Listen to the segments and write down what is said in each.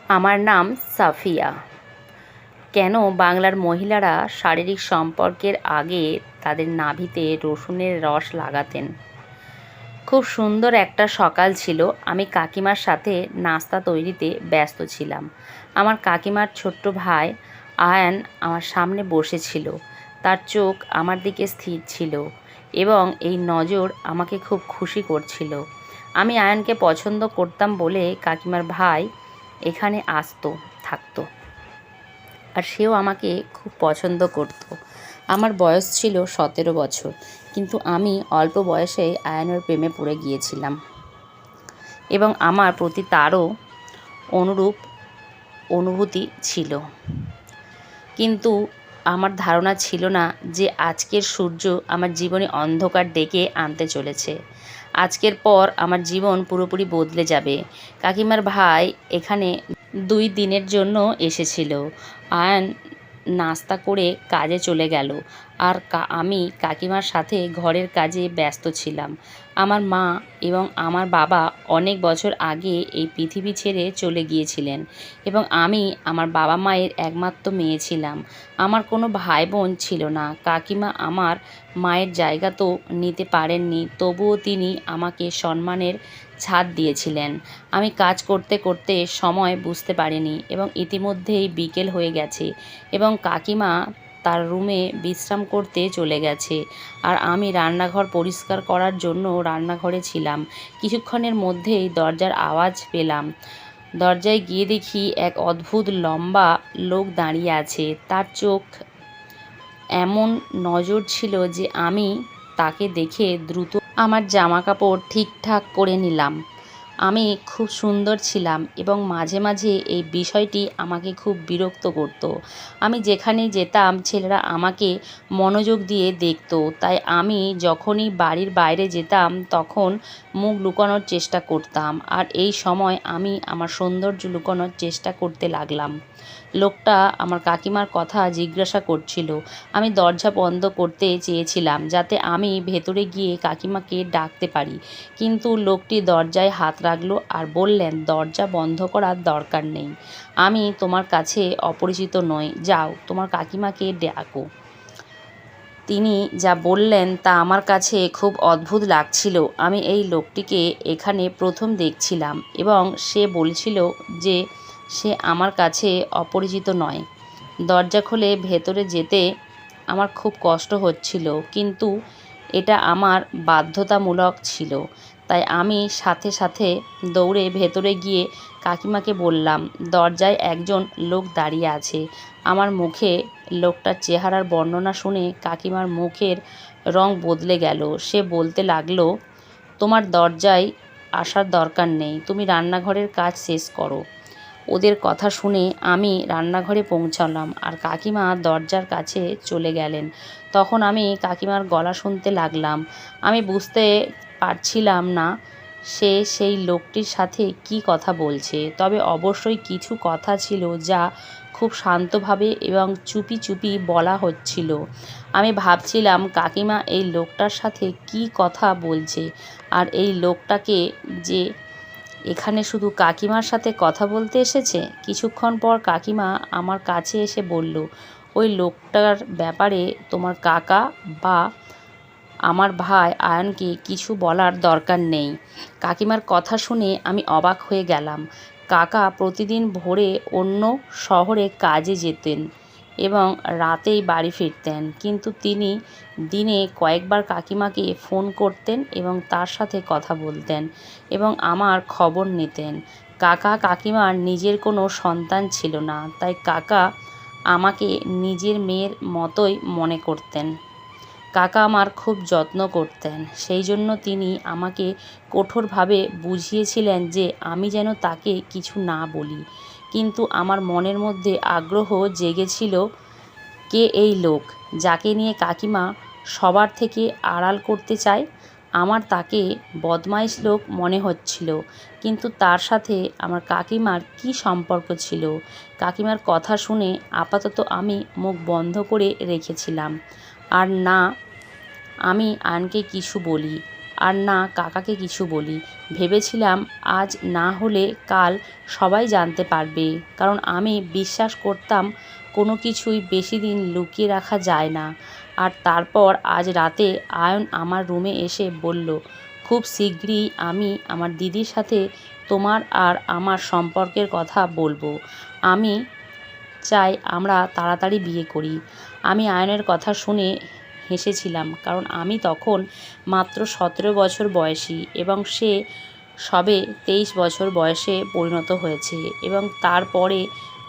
আমার নাম সাফিয়া। কেন বাংলার মহিলারা শারীরিক সম্পর্কের আগে তাদের নাভিতে রসুনের রস লাগাতেন? খুব সুন্দর একটা সকাল ছিল। আমি কাকিমার সাথে নাস্তা তৈরিতে ব্যস্ত ছিলাম। আমার কাকিমার ছোট্ট ভাই আয়ান আমার সামনে বসেছিল। তার চোখ আমার দিকে স্থির ছিল এবং এই নজর আমাকে খুব খুশি করছিল। আমি আয়ানকে পছন্দ করতাম বলে কাকিমার ভাই এখানে আসতো, থাকতো, আর সেও আমাকে খুব পছন্দ করত। আমার বয়স ছিল 17 বছর, কিন্তু আমি অল্প বয়সেই আয়ানের প্রেমে পড়ে গিয়েছিলাম এবং আমার প্রতি তারও অনুরূপ অনুভূতি ছিল। কিন্তু আমার ধারণা ছিল না যে আজকের সূর্য আমার জীবনে অন্ধকার ডেকে আনতে চলেছে। আজকের পর আমার জীবন পুরোপুরি বদলে যাবে। কাকিমার ভাই এখানে 2 দিনের জন্য এসেছিল। আয়ান নাস্তা করে কাজে চলে গেল, আর আমি কাকিমার সাথে ঘরের কাজে ব্যস্ত ছিলাম। আমার মা এবং আমার বাবা অনেক বছর আগে এই পৃথিবী ছেড়ে চলে গিয়েছিলেন এবং আমি আমার বাবা মায়ের একমাত্র মেয়ে ছিলাম। আমার কোনো ভাই বোন ছিল না। কাকিমা আমার মায়ের জায়গা তো নিতে পারেননি, তবুও তিনি আমাকে সম্মানের ছাদ দিয়েছিলেন। আমি কাজ করতে করতে সময় বুঝতে পারিনি এবং ইতিমধ্যেই বিকেল হয়ে গেছে এবং কাকিমা তার রুমে বিশ্রাম করতে চলে গেছে, আর আমি রান্নাঘর পরিষ্কার করার জন্য রান্নাঘরে ছিলাম। কিছুক্ষণের মধ্যেই দরজার আওয়াজ পেলাম। দরজায় গিয়ে দেখি এক অদ্ভুত লম্বা লোক দাঁড়িয়ে আছে। তার চোখ এমন নজর ছিল যে আমি তাকে দেখে দ্রুত আমার জামাকাপড় ঠিকঠাক করে নিলাম। আমি খুব সুন্দর ছিলাম এবং মাঝে মাঝে এই বিষয়টি আমাকে খুব বিরক্ত করত। আমি যেখানেই যেতাম ছেলেরা আমাকে মনোযোগ দিয়ে দেখত, তাই আমি যখনই বাড়ির বাইরে যেতাম তখন মুখ লুকানোর চেষ্টা করতাম, আর এই সময় আমি আমার সৌন্দর্য লুকানোর চেষ্টা করতে লাগলাম। লোকটা আমার কাকিমার কথা জিজ্ঞাসা করছিল। আমি দরজা বন্ধ করতে চেয়েছিলাম যাতে আমি ভেতরে গিয়ে কাকিমাকে ডাকতে পারি, কিন্তু লোকটি দরজায় হাত রাখল আর বললেন, দরজা বন্ধ করার দরকার নেই। আমি তোমার কাছে অপরিচিত নই, যাও তোমার কাকিমাকে ডাকো। তিনি যা বললেন তা আমার কাছে খুব অদ্ভুত লাগছিল। আমি এই লোকটিকে এখানে প্রথম দেখছিলাম এবং সে বলছিল যে সে আমার কাছে অপরিচিত নয়। দরজা খুলে ভেতরে যেতে আমার খুব কষ্ট হচ্ছিল, কিন্তু এটা আমার বাধ্যতামূলক ছিল। তাই আমি সাথে সাথে দৌড়ে ভেতরে গিয়ে কাকিমাকে বললাম, দরজায় একজন লোক দাঁড়িয়ে আছে। আমার মুখে লোকটার চেহারার বর্ণনা শুনে কাকিমার মুখের রং বদলে গেল। সে বলতে লাগলো, তোমার দরজায় আসার দরকার নেই, তুমি রান্নাঘরের কাজ শেষ করো। ওদের কথা শুনে আমি রান্নাঘরে পৌঁছালাম আর কাকিমা দরজার কাছে চলে গেলেন। তখন আমি কাকিমার গলা শুনতে লাগলাম। আমি বুঝতে পারছিলাম না সে সেই লোকটির সাথে কী কথা বলছে, তবে অবশ্যই কিছু কথা ছিল যা খুব শান্তভাবে এবং চুপি চুপি বলা হচ্ছিল। আমি ভাবছিলাম কাকিমা এই লোকটার সাথে কী কথা বলছে, আর এই লোকটাকে যে এখানে শুধু কাকিমার সাথে কথা বলতে এসেছে। কিছুক্ষণ পর কাকিমা আমার কাছে এসে বলল, ওই লোকটার ব্যাপারে তোমার কাকা বা আমার ভাই আয়ানকে কিছু বলার দরকার নেই। কাকিমার কথা শুনে আমি অবাক হয়ে গেলাম। কাকা প্রতিদিন ভোরে অন্য শহরে কাজে যেতেন এবং রাতেই বাড়ি ফিরতেন, কিন্তু তিনি দিনে কয়েকবার কাকিমাকে ফোন করতেন এবং তার সাথে কথা বলতেন এবং আমার খবর নিতেন। কাকা কাকিমার নিজের কোনো সন্তান ছিল না, তাই কাকা আমাকে নিজের মেয়ের মতোই মনে করতেন। কাকা আমার খুব যত্ন করতেন, সেই জন্য তিনি আমাকে কঠোরভাবে বুঝিয়েছিলেন যে আমি যেন তাকে কিছু না বলি। কিন্তু আমার মনের মধ্যে আগ্রহ জেগেছিল, কে এই লোক যাকে নিয়ে কাকিমা সবার থেকে আড়াল করতে চায়। আমার তাকে বদমাইশ লোক মনে হচ্ছিল, কিন্তু তার সাথে আমার কাকিমার কী সম্পর্ক ছিল? কাকিমার কথা শুনে আপাতত আমি মুখ বন্ধ করে রেখেছিলাম, আর না আমি আয়ানকে কিছু বলি, আর না কাকাকে কিছু বলি। ভেবেছিলাম আজ না হলে কাল সবাই জানতে পারবে, কারণ আমি বিশ্বাস করতাম কোনো কিছুই বেশি দিন লুকিয়ে রাখা যায় না। আর তারপর আজ রাতে আয়ন আমার রুমে এসে বলল, খুব শীঘ্রই আমি আমার দিদির সাথে তোমার আর আমার সম্পর্কের কথা বলবো। আমি চাই আমরা তাড়াতাড়ি বিয়ে করি। আমি আয়নের কথা শুনে হেসেছিলাম, কারণ আমি তখন মাত্র 17 বছর বয়সী এবং সে সবে 23 বছর বয়সে পরিণত হয়েছে এবং তারপরে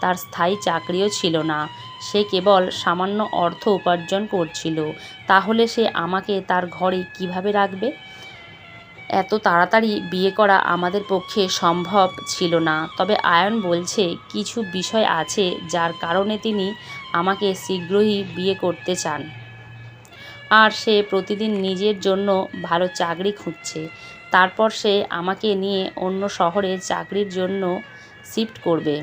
তার স্থায়ী চাকরিও ছিল না। সে কেবল সামান্য অর্থ উপার্জন করছিল। তাহলে সে আমাকে তার ঘরে কিভাবে রাখবে? এত তাড়াতাড়ি বিয়ে করা আমাদের পক্ষে সম্ভব ছিল না। তবে আয়ন বলছে কিছু বিষয় আছে যার কারণে তিনি আমাকে শীঘ্রই বিয়ে করতে চান। আর সে প্রতিদিন নিজের জন্য ভালো চাকরি খুঁজছে। তারপর সে আমাকে নিয়ে অন্য শহরে চাকরির জন্য শিফট করবে।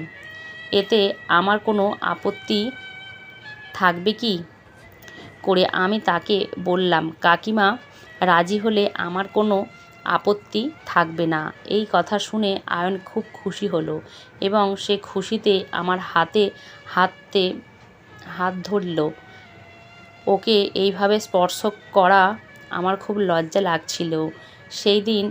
এতে আমার কোনো আপত্তি থাকবে কি করে? আমি তাকে বললাম, কাকিমা রাজি হলে আমার কোনো আপত্তি থাকবে না। এই কথা শুনে আয়ন খুব খুশি হলো এবং সে খুশিতে আমার হাত ধরল। ওকে এইভাবে স্পর্শ করা আমার খুব লজ্জা লাগছিল। সেই দিন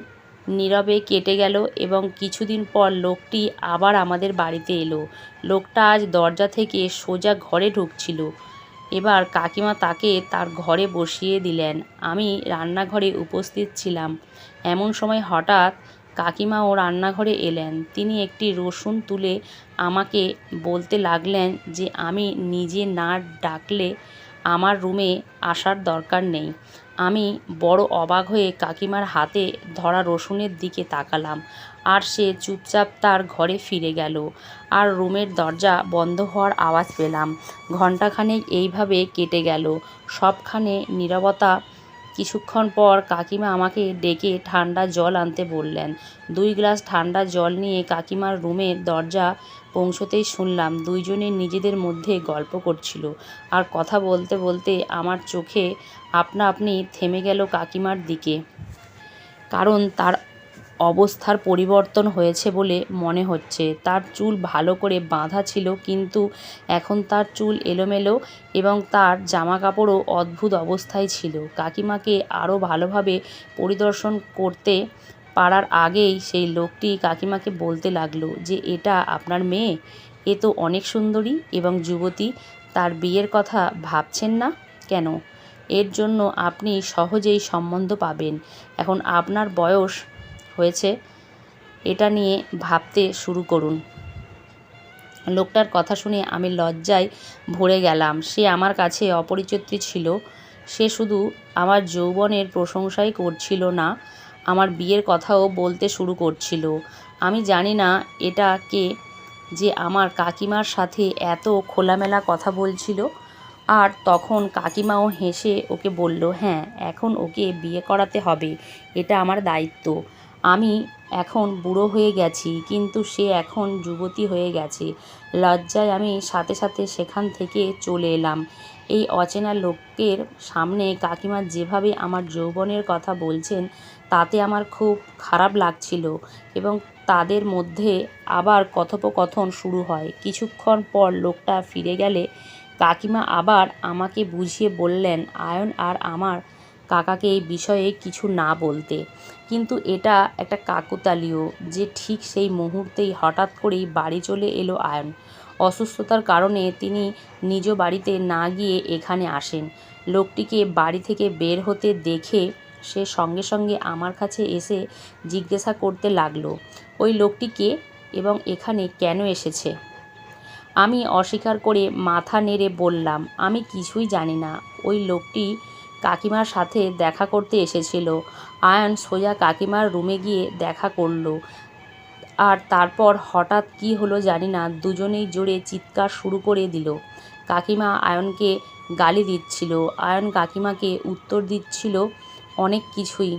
নীরবে কেটে গেল এবং কিছুদিন পর লোকটি আবার আমাদের বাড়িতে এলো। লোকটা আজ দরজা থেকে সোজা ঘরে ঢুকছিল। এবার কাকিমা তাকে তার ঘরে বসিয়ে দিলেন। আমি রান্নাঘরে উপস্থিত ছিলাম। এমন সময় হঠাৎ কাকিমাও রান্নাঘরে এলেন। তিনি একটি রসুন তুলে আমাকে বলতে লাগলেন যে আমি নিজে না ডাকলে আমার রুমে আসার দরকার নেই। আমি বড় অবাক হয়ে কাকিমার হাতে ধরা রসুনের দিকে তাকালাম, আর সে চুপচাপ তার ঘরে ফিরে গেল। আর রুমের দরজা বন্ধ হওয়ার আওয়াজ পেলাম। ঘণ্টাখানেক এইভাবে কেটে গেল, সবখানে নীরবতা। কিছুক্ষণ পর কাকিমা আমাকে ডেকে ঠান্ডা জল আনতে বললেন। 2 গ্লাস ঠান্ডা জল নিয়ে কাকিমার রুমের দরজা পৌঁছতেই শুনলাম দুইজনে নিজেদের মধ্যে গল্প করছিল। আর কথা বলতে বলতে আমার চোখে আপনা আপনি থেমে গেল কাকিমার দিকে, কারণ তার অবস্থার পরিবর্তন হয়েছে বলে মনে হচ্ছে। তার চুল ভালো করে বাঁধা ছিল, কিন্তু এখন তার চুল এলোমেলো এবং তার জামাকাপড়ও অদ্ভুত অবস্থায় ছিল। কাকিমাকে আরও ভালোভাবে পরিদর্শন করতে পারার আগেই সেই লোকটি কাকিমাকে বলতে লাগলো যে এটা আপনার মেয়ে। এ তো অনেক সুন্দরী এবং যুবতী। তার বিয়ের কথা ভাবছেন না কেন? এর জন্য আপনি সহজেই সম্বন্ধ পাবেন। এখন আপনার বয়স হয়েছে, এটা নিয়ে ভাবতে শুরু করুন। লোকটার কথা শুনে আমি লজ্জায় ভরে গেলাম। সে আমার কাছে অপরিচিত ছিল। সে শুধু আমার যৌবনের প্রশংসাই করছিল না, আমার বিয়ের কথাও বলতে শুরু করছিল। আমি জানি না এটা কে যে আমার কাকিমার সাথে এত খোলামেলা কথা বলছিল। আর তখন কাকিমাও হেসে ওকে বলল, হ্যাঁ, এখন ওকে বিয়ে করাতে হবে, এটা আমার দায়িত্ব। আমি এখন বুড়ো হয়ে গেছি, কিন্তু সে এখন যুবতী হয়ে গেছে। লজ্জায় আমি সাথে সাথে সেখান থেকে চলে এলাম। এই অচেনা লোকের সামনে কাকিমা যেভাবে আমার যৌবনের কথা বলছেন তাতে আমার খুব খারাপ লাগছিল এবং তাদের মধ্যে আবার কথোপকথন শুরু হয়। কিছুক্ষণ পর লোকটা ফিরে গেলে কাকিমা আবার আমাকে বুঝিয়ে বললেন আয়ন আর আমার কাকাকে এই বিষয়ে কিছু না বলতে। কিন্তু এটা একটা কাকতালীয় যে ঠিক সেই মুহূর্তেই হঠাৎ করেই বাড়ি চলে এলো আয়ন। অসুস্থতার কারণে তিনি নিজ বাড়িতে না গিয়ে এখানে আসেন। লোকটিকে বাড়ি থেকে বের হতে দেখে সে সঙ্গে সঙ্গে আমার কাছে এসে জিজ্ঞাসা করতে লাগলো, ওই লোকটি কে এবং এখানে কেন এসেছে? আমি অস্বীকার করে মাথা নেড়ে বললাম, আমি কিছুই জানি না। ওই লোকটি কাকিমার সাথে দেখা করতে এসেছিল। আয়ন সোজা কাকিমার রুমে গিয়ে দেখা করলো। আর তারপর হঠাৎ কী হলো জানি না, দুজনেই জোরে চিৎকার শুরু করে দিল। কাকিমা আয়নকে গালি দিচ্ছিল, আয়ন কাকিমাকে উত্তর দিচ্ছিল অনেক কিছুই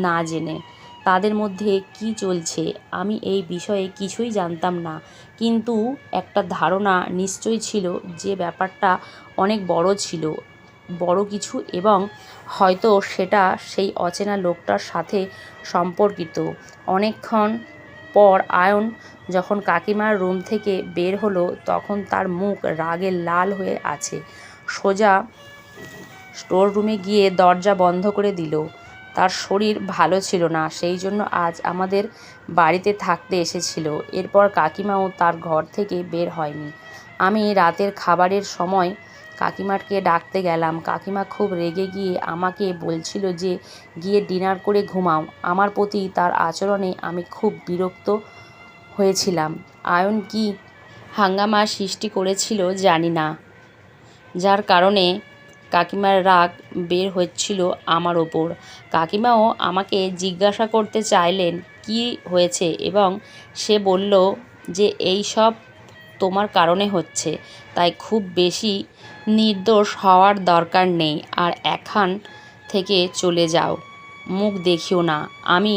না জেনে। তাদের মধ্যে কী চলছে আমি এই বিষয়ে কিছুই জানতাম না, কিন্তু একটা ধারণা নিশ্চয় ছিল যে ব্যাপারটা অনেক বড় ছিল বড় কিছু এবং হয়তো সেটা সেই অচেনা লোকটার সাথে সম্পর্কিত। অনেকক্ষণ পর আয়ন যখন কাকিমার রুম থেকে বের হলো তখন তার মুখ রাগে লাল হয়ে আছে। সোজা স্টোর রুমে গিয়ে দরজা বন্ধ করে দিল। তার শরীর ভালো ছিল না, সেই জন্য আজ আমাদের বাড়িতে থাকতে এসেছিল। এরপর কাকিমাও তার ঘর থেকে বের হয়নি। আমি রাতের খাবারের সময় কাকিমাকে ডাকতে গেলাম। কাকিমা খুব রেগে গিয়ে আমাকে বলছিল যে গিয়ে ডিনার করে ঘুমাও। আমার প্রতি তার আচরণে আমি খুব বিরক্ত হয়েছিলাম। আয়ন কি হাঙ্গামা সৃষ্টি করেছিল জানি না, যার কারণে কাকিমার রাগ বের হচ্ছিল আমার ওপর। কাকিমাও আমাকে জিজ্ঞাসা করতে চাইলেন কি হয়েছে এবং সে বলল যে এই সব তোমার কারণে হচ্ছে, তাই খুব বেশি নির্দোষ হওয়ার দরকার নেই, আর এখান থেকে চলে যাও, মুখ দেখিও না। আমি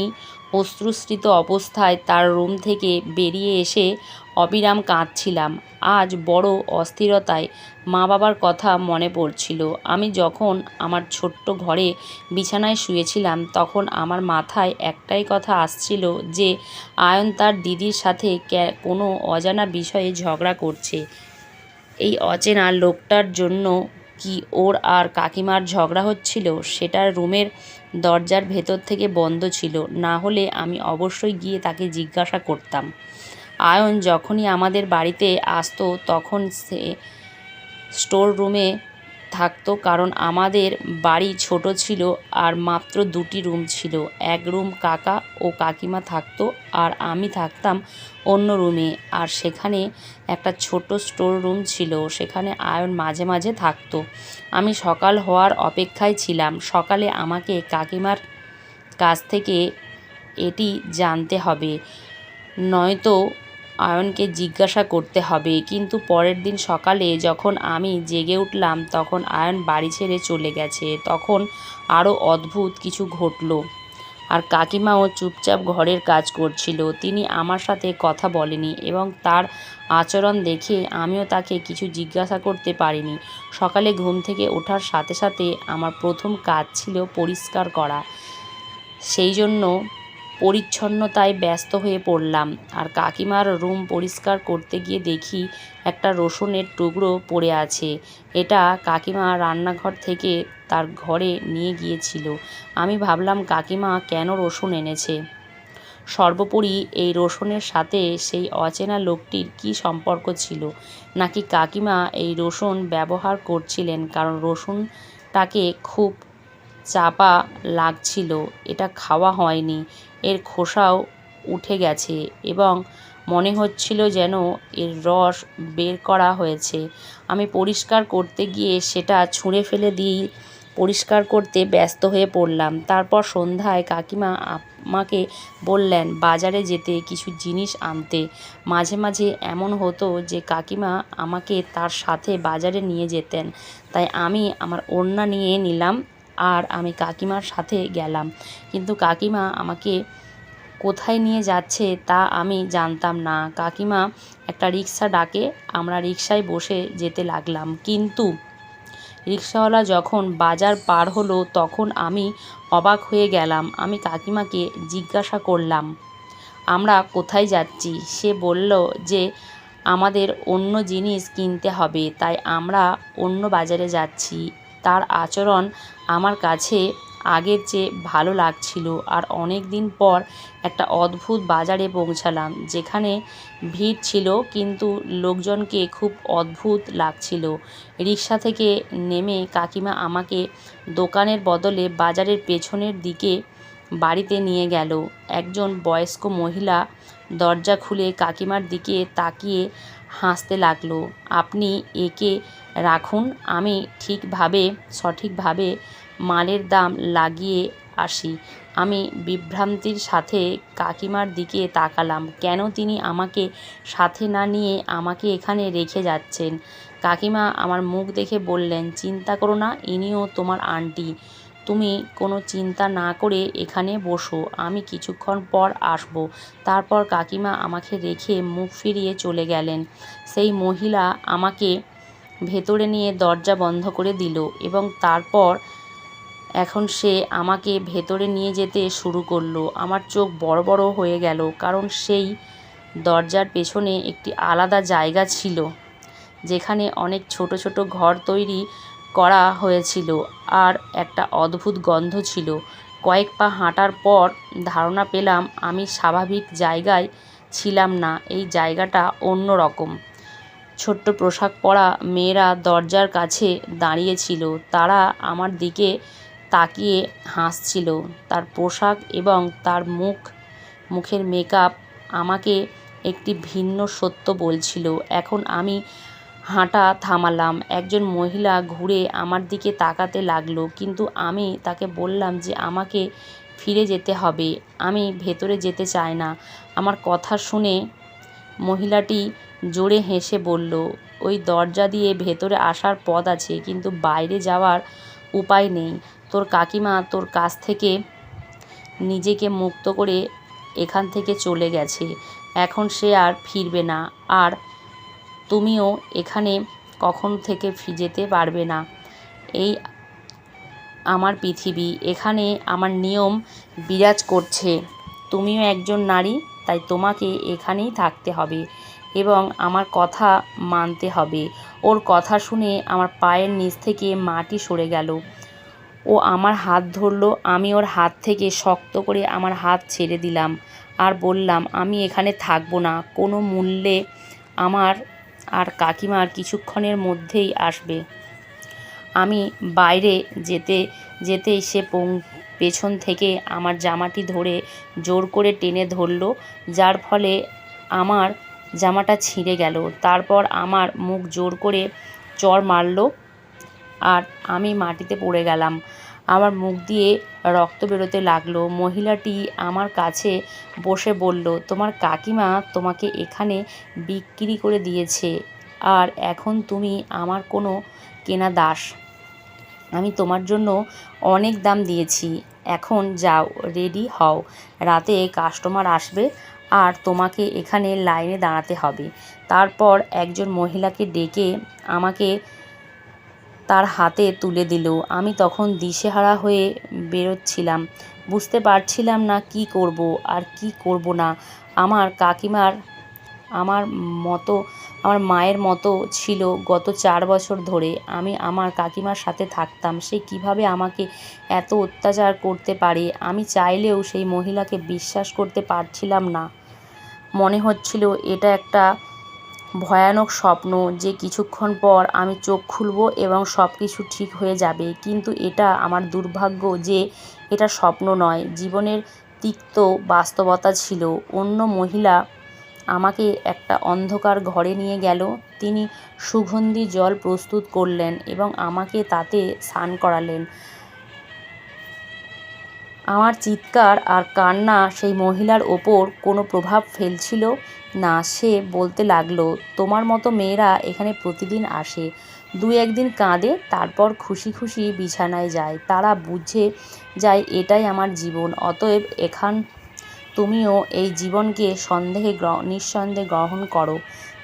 অশ্রুসৃত অবস্থায় তার রুম থেকে বেরিয়ে এসে অবিরাম কাঁদছিলাম। আজ বড় অস্থিরতায় মা বাবার কথা মনে পড়ছিল। আমি যখন আমার ছোট্ট ঘরে বিছানায় শুয়েছিলাম তখন আমার মাথায় একটাই কথা আসছিল যে আয়ন তার দিদির সাথে কোনো অজানা বিষয়ে ঝগড়া করছে। এই অচেনা লোকটার জন্য কি ওর আর কাকিমার ঝগড়া হচ্ছিল? সেটার রুমের দরজার ভেতর থেকে বন্ধ ছিল, না হলে আমি অবশ্যই গিয়ে তাকে জিজ্ঞাসা করতাম। আয়ন যখনই আমাদের বাড়িতে আসতো তখন সে স্টোর রুমে থাকতো, কারণ আমাদের বাড়ি ছোট ছিল আর মাত্র 2টি রুম ছিল। এক রুম কাকা ও কাকিমা থাকতো আর আমি থাকতাম অন্য রুমে, আর সেখানে একটা ছোট স্টোর রুম ছিল, সেখানে আয়ন মাঝে মাঝে থাকতো। আমি সকাল হওয়ার অপেক্ষায় ছিলাম। সকালে আমাকে কাকিমার কাছ থেকে এটি জানতে হবে, নয়তো আয়নকে জিজ্ঞাসা করতে হবে। কিন্তু পরের দিন সকালে যখন আমি জেগে উঠলাম তখন আয়ন বাড়ি ছেড়ে চলে গেছে। তখন আরও অদ্ভুত কিছু ঘটল। আর কাকিমাও চুপচাপ ঘরের কাজ করছিল। তিনি আমার সাথে কথা বলেনি এবং তার আচরণ দেখে আমিও তাকে কিছু জিজ্ঞাসা করতে পারিনি। সকালে ঘুম থেকে ওঠার সাথে সাথে আমার প্রথম কাজ ছিল পরিষ্কার করা। সেই জন্য পরিচ্ছন্নতায় ব্যস্ত হয়ে পড়লাম। আর কাকিমার রুম পরিষ্কার করতে গিয়ে দেখি একটা রসুনের টুকরো পড়ে আছে। এটা কাকিমা রান্নাঘর থেকে তার ঘরে নিয়ে গিয়েছিল। আমি ভাবলাম কাকিমা কেন রসুন এনেছে। সর্বোপরি এই রসুনের সাথে সেই অচেনা লোকটির কী সম্পর্ক ছিল, নাকি কাকিমা এই রসুন ব্যবহার করছিলেন কারণ রসুনটাকে খুব চাপা লাগছিল। এটা খাওয়া হয়নি, এর খোসাও উঠে গেছে এবং মনে হচ্ছিল যেন এর রস বের করা হয়েছে। আমি পরিষ্কার করতে গিয়ে সেটা ছুঁড়ে ফেলে দিয়ে পরিষ্কার করতে ব্যস্ত হয়ে পড়লাম। তারপর সন্ধ্যায় কাকিমা আমাকে বললেন বাজারে যেতে, কিছু জিনিস আনতে। মাঝে মাঝে এমন হতো যে কাকিমা আমাকে তার সাথে বাজারে নিয়ে যেতেন, তাই আমি আমার ওড়না নিয়ে নিলাম আর আমি কাকিমার সাথে গেলাম। কিন্তু কাকিমা আমাকে কোথায় নিয়ে যাচ্ছে তা আমি জানতাম না। কাকিমা একটা রিক্সা ডাকে, আমরা রিক্সায় বসে যেতে লাগলাম। কিন্তু রিক্সাওয়ালা যখন বাজার পার হলো তখন আমি অবাক হয়ে গেলাম। আমি কাকিমাকে জিজ্ঞাসা করলাম আমরা কোথায় যাচ্ছি। সে বলল যে আমাদের অন্য জিনিস কিনতে হবে, তাই আমরা অন্য বাজারে যাচ্ছি। তার আচরণ আমার কাছে আগের চেয়ে ভালো লাগছিল। আর অনেক দিন পর একটা অদ্ভুত বাজারে পৌঁছালাম, যেখানে ভিড় ছিল কিন্তু লোকজনকে খুব অদ্ভুত লাগছিল। রিক্সা থেকে নেমে কাকিমা আমাকে দোকানের বদলে বাজারের পেছনের দিকে বাড়িতে নিয়ে গেল। একজন বয়স্ক মহিলা দরজা খুলে কাকিমার দিকে তাকিয়ে হাসতে লাগলো। আপনি একে রাখুন, আমি সঠিকভাবে মালের দাম লাগিয়ে আসি। আমি বিভ্রান্তির সাথে কাকিমার দিকে তাকালাম। কেন তিনি আমাকে সাথে না নিয়ে আমাকে এখানে রেখে যাচ্ছেন? কাকিমা আমার মুখ দেখে বললেন চিন্তা করো না, ইনিও তোমার আন্টি। তুমি কোনো চিন্তা না করে এখানে বসো, আমি কিছুক্ষণ পর আসবো। তারপর কাকিমা আমাকে রেখে মুখ ফিরিয়ে চলে গেলেন। সেই মহিলা আমাকে ভেতরে নিয়ে দরজা বন্ধ করে দিল এবং তারপর এখন সে আমাকে ভেতরে নিয়ে যেতে শুরু করলো। আমার চোখ বড় বড় হয়ে গেল, কারণ সেই দরজার পেছনে একটি আলাদা জায়গা ছিল যেখানে অনেক ছোট ছোট ঘর তৈরি করা হয়েছিল আর একটা অদ্ভুত গন্ধ ছিল। কয়েক পা হাঁটার পর ধারণা পেলাম আমি স্বাভাবিক জায়গায় ছিলাম না, এই জায়গাটা অন্য রকম। ছোট্ট পোশাক পরা মেয়েরা দরজার কাছে দাঁড়িয়েছিল, তারা আমার দিকে তাকিয়ে হাসছিল। তার পোশাক এবং তার মুখের মেকআপ আমাকে একটি ভিন্ন সত্য বলছিল। এখন আমি হাঁটা থামালাম। একজন মহিলা ঘুরে আমার দিকে তাকাতে লাগলো, কিন্তু আমি তাকে বললাম যে আমাকে ফিরে যেতে হবে, আমি ভেতরে যেতে চাই না। আমার কথা শুনে মহিলাটি জোরে হেসে বলল, ওই দরজা দিয়ে ভেতরে আসার পথ আছে, কিন্তু বাইরে যাওয়ার উপায় নেই। তোর কাকিমা তোর কাছ থেকে নিজেকে মুক্ত করে এখান থেকে চলে গেছে, এখন সে আর ফিরবে না, আর তুমিও এখানে কখন থেকে যেতে পারবে না। এই আমার পৃথিবী, এখানে আমার নিয়ম বিরাজ করছে। তুমিও একজন নারী, তাই তোমাকে এখানেই থাকতে হবে এবং আমার কথা মানতে হবে। ওর কথা শুনে আমার পায়ের নিচ থেকে মাটি সরে গেল। ও আমার হাত ধরল, আমি ওর হাত থেকে শক্ত করে আমার হাত ছেড়ে দিলাম আর বললাম, আমি এখানে থাকবো না কোনো মূল্যে। আমার আর কাকিমার কিছুক্ষণের মধ্যেই আসবে। আমি বাইরে যেতেই সে পেছন থেকে আমার জামাটি ধরে জোর করে টেনে ধরল, যার ফলে আমার জামাটা ছিঁড়ে গেল। তারপর আমার মুখ জোর করে চড় মারল আর আমি মাটিতে পড়ে গেলাম। আমার মুখ দিয়ে রক্ত বেরোতে লাগলো। মহিলাটি আমার কাছে বসে বলল, তোমার কাকিমা তোমাকে এখানে বিক্রি করে দিয়েছে আর এখন তুমি আমার কোনো কেনা দাস। আমি তোমার জন্য অনেক দাম দিয়েছি, এখন যাও, রেডি হও, রাতে কাস্টমার আসবে আর তোমাকে এখানে লাইনে দাঁড়াতে হবে। তারপর একজন মহিলাকে ডেকে আমাকে তার হাতে তুলে দিল। আমি তখন দিশেহারা হয়ে বেরোচ্ছিলাম, বুঝতে পারছিলাম না কি করব আর কি করব না। আমার কাকিমার আমার মায়ের মতো ছিল গত 4 বছর ধরে। আমি আমার কাকিমার সাথে থাকতাম, সে কিভাবে আমাকে এত অত্যাচার করতে পারে আমি চাইলেও সেই মহিলাকে বিশ্বাস করতে পারছিলাম না। মনে হচ্ছিল এটা একটা ভয়ানক স্বপ্ন, যে কিছুক্ষণ পর আমি চোখ খুলব এবং সব কিছু ঠিক হয়ে যাবে। কিন্তু এটা আমার দুর্ভাগ্য যে এটা স্বপ্ন নয়, জীবনের তিক্ত বাস্তবতা ছিল। অন্য মহিলা আমাকে একটা অন্ধকার ঘরে নিয়ে গেল। তিনি সুগন্ধি জল প্রস্তুত করলেন এবং আমাকে তাতে স্নান করালেন। আমার চিৎকার আর কান্না সেই মহিলার ওপর কোনো প্রভাব ফেলছিল না। সে বলতে লাগলো, তোমার মতো মেয়েরা এখানে প্রতিদিন আসে, 2-1 দিন কাঁদে, তারপর খুশি খুশি বিছানায় যায়। তারা বুঝে যায় এটাই আমার জীবন, অতএব তুমিও এই জীবনকে নিঃসন্দেহে গ্রহণ করো।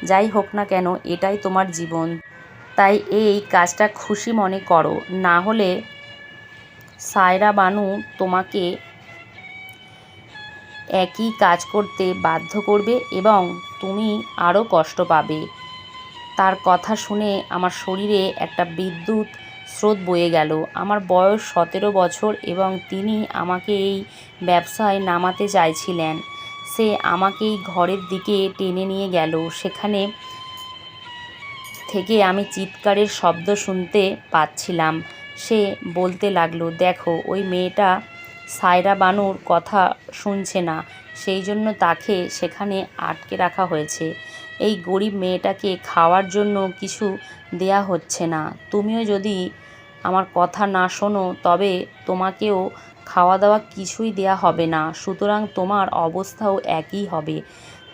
যাই হোক না কেন, এটাই তোমার জীবন, তাই এই কাজটা খুশি মনে করো, না হলে সায়রা বানু তোমাকে একই কাজ করতে বাধ্য করবে এবং তুমি আরও কষ্ট পাবে। তার কথা শুনে আমার শরীরে একটা বিদ্যুৎ স্রোত বয়ে গেল। আমার বয়স 17 বছর এবং তিনি আমাকে এই ব্যবসায় নামাতে চাইছিলেন। সে আমাকেই ঘরের দিকে টেনে নিয়ে গেল। সেখানে থেকে আমি চিৎকারের শব্দ শুনতে পাচ্ছিলাম। সে বলতে লাগলো, দেখো, ওই মেয়েটা সায়রা বানুর কথা শুনছে না, সেই জন্য তাকে সেখানে আটকে রাখা হয়েছে। এই গরিব মেয়েটাকে খাওয়ার জন্য কিছু দেয়া হচ্ছে না। তুমিও যদি আমার কথা না শোনো তবে তোমাকেও খাওয়া দাওয়া কিছুই দেয়া হবে না, সুতরাং তোমার অবস্থাও একই হবে।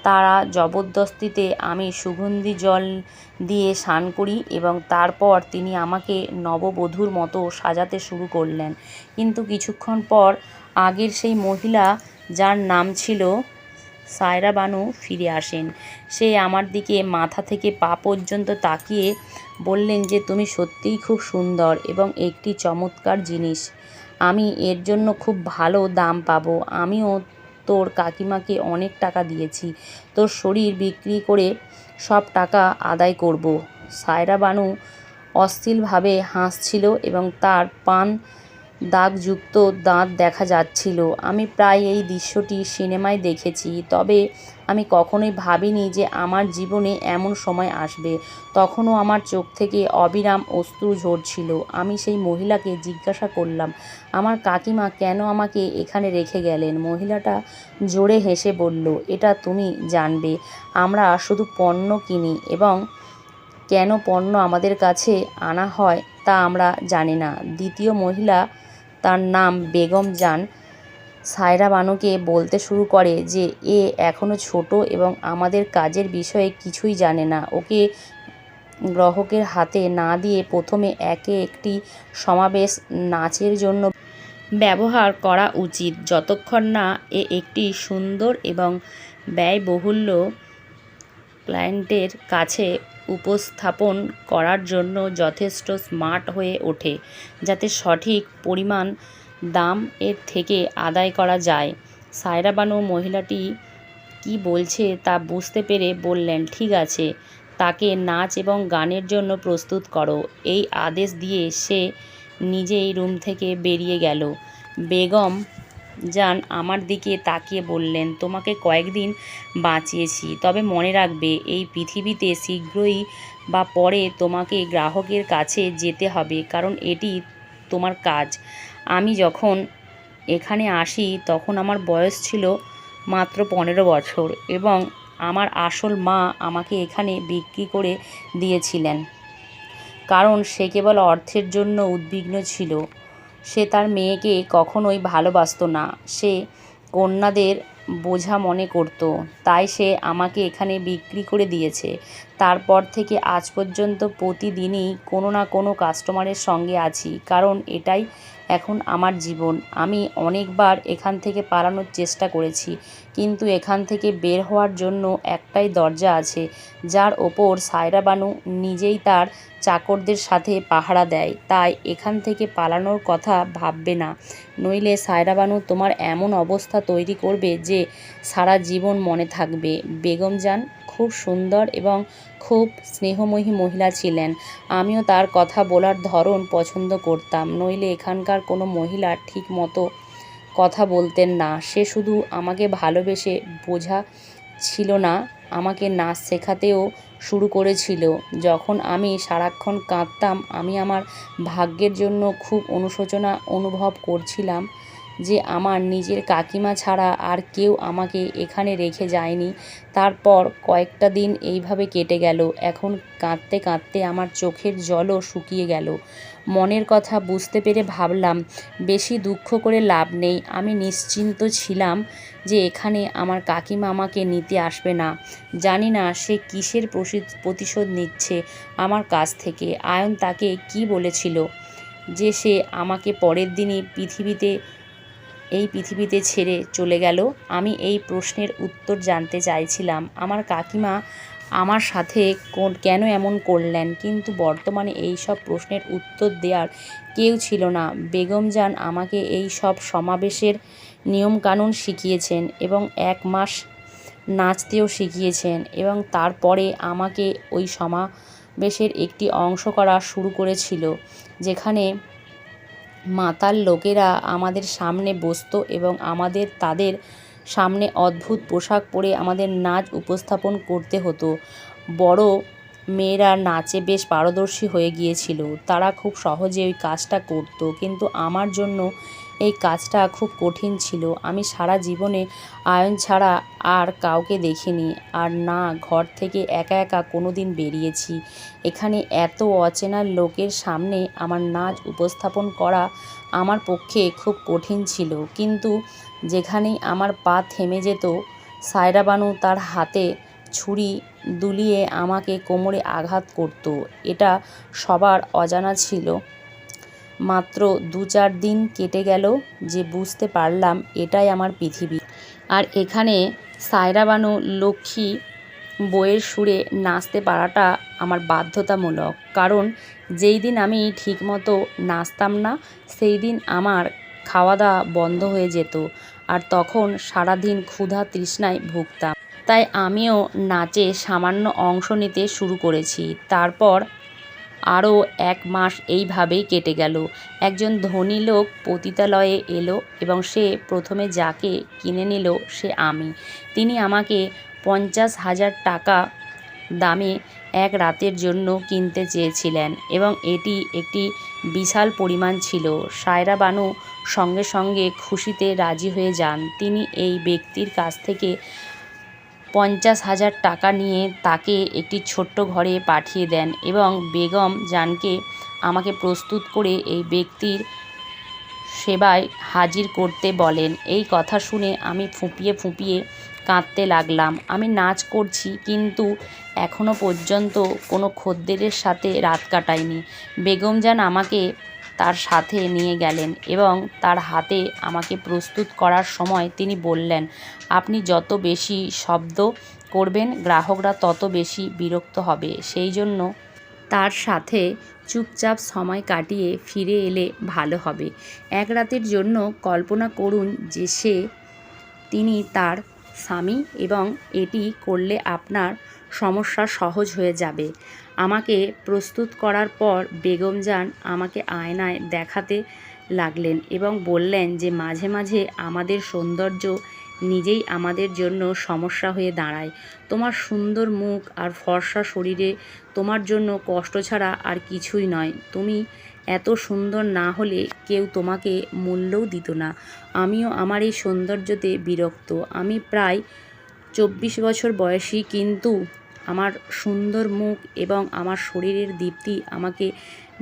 তারা জবরদস্তিতে আমি সুগন্ধি জল দিয়ে স্নান করি এবং তারপর তিনি আমাকে নববধূর মতো সাজাতে শুরু করলেন। কিন্তু কিছুক্ষণ পর আগের সেই মহিলা, যার নাম ছিল সায়রা বানু, ফিরে আসেন। সে আমার দিকে মাথা থেকে পা পর্যন্ত তাকিয়ে বললেন যে তুমি সত্যিই খুব সুন্দর এবং একটি চমৎকার জিনিস। আমি এর জন্য খুব ভালো দাম পাবো। আমিও তোর কাকিমাকে অনেক টাকা দিয়েছি, তোর শরীর বিক্রি করে সব টাকা আদায় করব। সায়রা বানু অশ্লীলভাবে হাসছিল এবং তার পান দাগযুক্ত দাঁত দেখা যাচ্ছিল। আমি প্রায় এই দৃশ্যটি সিনেমায় দেখেছি, তবে আমি কখনোই ভাবিনি যে আমার জীবনে এমন সময় আসবে। তখনও আমার চোখ থেকে অবিরাম অশ্রু ঝরছিল। আমি সেই মহিলাকে জিজ্ঞাসা করলাম, আমার কাকিমা কেন আমাকে এখানে রেখে গেলেন? মহিলাটা জোরে হেসে বলল, এটা তুমি জানবে। আমরা শুধু পণ্য কিনি এবং কেন পণ্য আমাদের কাছে আনা হয় তা আমরা জানি না। দ্বিতীয় মহিলা, তার নাম বেগম জান, সায়রা বানুকে বলতে শুরু করে যে এ এখনও ছোট এবং আমাদের কাজের বিষয়ে কিছুই জানে না। ওকে গ্রাহকের হাতে না দিয়ে প্রথমে একে একটি সমাবেশ নাচের জন্য ব্যবহার করা উচিত, যতক্ষণ না এ একটি সুন্দর এবং ব্যয়বহুল্য ক্লায়েন্টের কাছে উপস্থাপন করার জন্য যথেষ্ট স্মার্ট হয়ে ওঠে, যাতে সঠিক পরিমাণ দাম এর থেকে আদায় করা যায়। সায়রা বানু মহিলাটি কি বলছে তা বুঝতে পেরে বললেন, ঠিক আছে, তাকে নাচ এবং গানের জন্য প্রস্তুত করো। এই আদেশ দিয়ে সে নিজেই রুম থেকে বেরিয়ে গেল। বেগম জান আমার দিকে তাকিয়ে বললেন, তোমাকে কয়েকদিন বাঁচিয়েছি, তবে মনে রাখবে এই পৃথিবীতে শীঘ্রই বা পরে তোমাকে গ্রাহকের কাছে যেতে হবে, কারণ এটি তোমার কাজ। আমি যখন এখানে আসি তখন আমার বয়স ছিল মাত্র 15 বছর এবং আমার আসল মা আমাকে এখানে বিক্রি করে দিয়েছিলেন, কারণ সে কেবল অর্থের জন্য উদ্বিগ্ন ছিল। সে তার মেয়েকে কখনোই ভালোবাসতো না, সে কন্যাদের বোঝা মনে করত। তাই সে আমাকে এখানে বিক্রি করে দিয়েছে। তারপর থেকে আজ পর্যন্ত প্রতিদিনই কোনো না কোনো কাস্টমারের সঙ্গে আছি, কারণ এটাই এখন আমার জীবন। আমি অনেকবার এখান থেকে পালানোর চেষ্টা করেছি, কিন্তু এখান থেকে বের হওয়ার জন্য একটাই দরজা আছে, যার ওপর সায়রা বানু নিজেই তার চাকরদের সাথে পাহারা দেয়। তাই এখান থেকে পালানোর কথা ভাববে না, নইলে সায়রা বানু তোমার এমন অবস্থা তৈরি করবে যে সারা জীবন মনে থাকবে। বেগম জান খুব সুন্দর এবং খুব স্নেহময়ী মহিলা ছিলেন। আমিও তার কথা বলার ধরন পছন্দ করতাম, নইলে এখানকার কোনো মহিলা ঠিক মতো কথা বলতেন না। সে শুধু আমাকে ভালোবেসে বোঝা ছিল না, আমাকে নাচ শেখাতেও শুরু করেছিল। যখন আমি সারাক্ষণ কাঁদতাম, আমি আমার ভাগ্যের জন্য খুব অনুশোচনা অনুভব করছিলাম যে আমার নিজের কাকিমা ছাড়া আর কেউ আমাকে এখানে রেখে যায়নি। তারপর কয়েকটা দিন এইভাবে কেটে গেল। এখন কাঁদতে কাঁদতে আমার চোখের জলও শুকিয়ে গেল। মনের কথা বুঝতে পেরে ভাবলাম, বেশি দুঃখ করে লাভ নেই। আমি নিশ্চিন্ত ছিলাম যে এখানে আমার কাকিমা আমাকে নিতে আসবে না। জানি না সে কিসের প্রতিশোধ নিচ্ছে আমার কাছ থেকে। আয়ন তাকে কি বলেছিল যে সে আমাকে পরের দিনই এই পৃথিবীতে ছেড়ে চলে গেল? আমি এই প্রশ্নের উত্তর জানতে চাইছিলাম। আমার কাকিমা আমার সাথে কেন এমন করলেন? কিন্তু বর্তমানে এই সব প্রশ্নের উত্তর দেওয়ার কেউ ছিল না। বেগম জান আমাকে এই সব সমাবেশের নিয়মকানুন শিখিয়েছেন এবং 1 মাস নাচতেও শিখিয়েছেন এবং তারপরে আমাকে ওই সমাবেশের একটি অংশ করা শুরু করেছিল, যেখানে মাতাল লোকেরা আমাদের সামনে বসতো এবং আমাদের তাদের সামনে অদ্ভুত পোশাক পরে আমাদের নাচ উপস্থাপন করতে হতো। বড় মেয়েরা নাচে বেশ পারদর্শী হয়ে গিয়েছিল, তারা খুব সহজে ওই কাজটা করত, কিন্তু আমার জন্য এই কাজটা খুব কঠিন ছিল। আমি সারা জীবনে আয়ন ছাড়া আর কাউকে দেখিনি, আর না ঘর থেকে একা একা কোনো দিন বেরিয়েছি। এখানে এত অচেনা লোকের সামনে আমার নাচ উপস্থাপন করা আমার পক্ষে খুব কঠিন ছিল। কিন্তু যেখানেই আমার পা থেমে যেত, সায়রা বানু তার হাতে ছুরি দুলিয়ে আমাকে কোমরে আঘাত করত। এটা সবার অজানা ছিল। মাত্র 2-4 দিন কেটে গেল যে বুঝতে পারলাম এটাই আমার পৃথিবী। আর এখানে সায়রা বানু লক্ষ্মী বইয়ের সুরে নাচতে পারাটা আমার বাধ্যতামূলক, কারণ যেই দিন আমি ঠিকমতো নাচতাম না সেই দিন আমার খাওয়া দাওয়া বন্ধ হয়ে যেত, আর তখন সারাদিন ক্ষুধা তৃষ্ণায় ভুগতাম। তাই আমিও নাচে সামান্য অংশ নিতে শুরু করেছি। তারপর আরও 1 মাস এইভাবেই কেটে গেল। একজন ধনী লোক পতিতালয়ে এলো এবং সে প্রথমে যাকে কিনে নিল সে আমি। তিনি আমাকে 50,000 টাকা দামে এক রাতের জন্য কিনতে চেয়েছিলেন এবং এটি একটি বিশাল পরিমাণ ছিল। সায়রা বানু সঙ্গে সঙ্গে খুশিতে রাজি হয়ে যান। তিনি এই ব্যক্তির কাছ থেকে 50,000 টাকা নিয়ে তাকে একটি ছোট্ট ঘরে পাঠিয়ে দেন এবং বেগম জানকে আমাকে প্রস্তুত করে এই ব্যক্তির সেবায় হাজির করতে বলেন। এই কথা শুনে আমি ফুঁপিয়ে ফুঁপিয়ে কাঁদতে লাগলাম। আমি নাচ করছি, কিন্তু এখনও পর্যন্ত কোনো খদ্দেরের সাথে রাত কাটাইনি। বেগম জান আমাকে তার সাথে নিয়ে গেলেন এবং তার হাতে আমাকে প্রস্তুত করার সময় তিনি বললেন, আপনি যত বেশি শব্দ করবেন গ্রাহকরা তত বেশি বিরক্ত হবে, সেই জন্য তার সাথে চুপচাপ সময় কাটিয়ে ফিরে এলে ভালো হবে। এক রাতের জন্য কল্পনা করুন যে তিনি তার স্বামী এবং এটি করলে আপনার সমস্যা সহজ হয়ে যাবে। আমাকে প্রস্তুত করার পর বেগম জান আমাকে আয়নায় দেখাতে লাগলেন এবং বললেন যে মাঝে মাঝে আমাদের সৌন্দর্য নিজেই আমাদের জন্য সমস্যা হয়ে দাঁড়ায়। তোমার সুন্দর মুখ আর ফর্সা শরীরে তোমার জন্য কষ্ট ছাড়া আর কিছুই নয়। তুমি এত সুন্দর না হলে কেউ তোমাকে মূল্যও দিত না। আমিও আমার এই সৌন্দর্যতে বিরক্ত। আমি প্রায় 24 বছর বয়সী, কিন্তু আমার সুন্দর মুখ এবং আমার শরীরের দীপ্তি আমাকে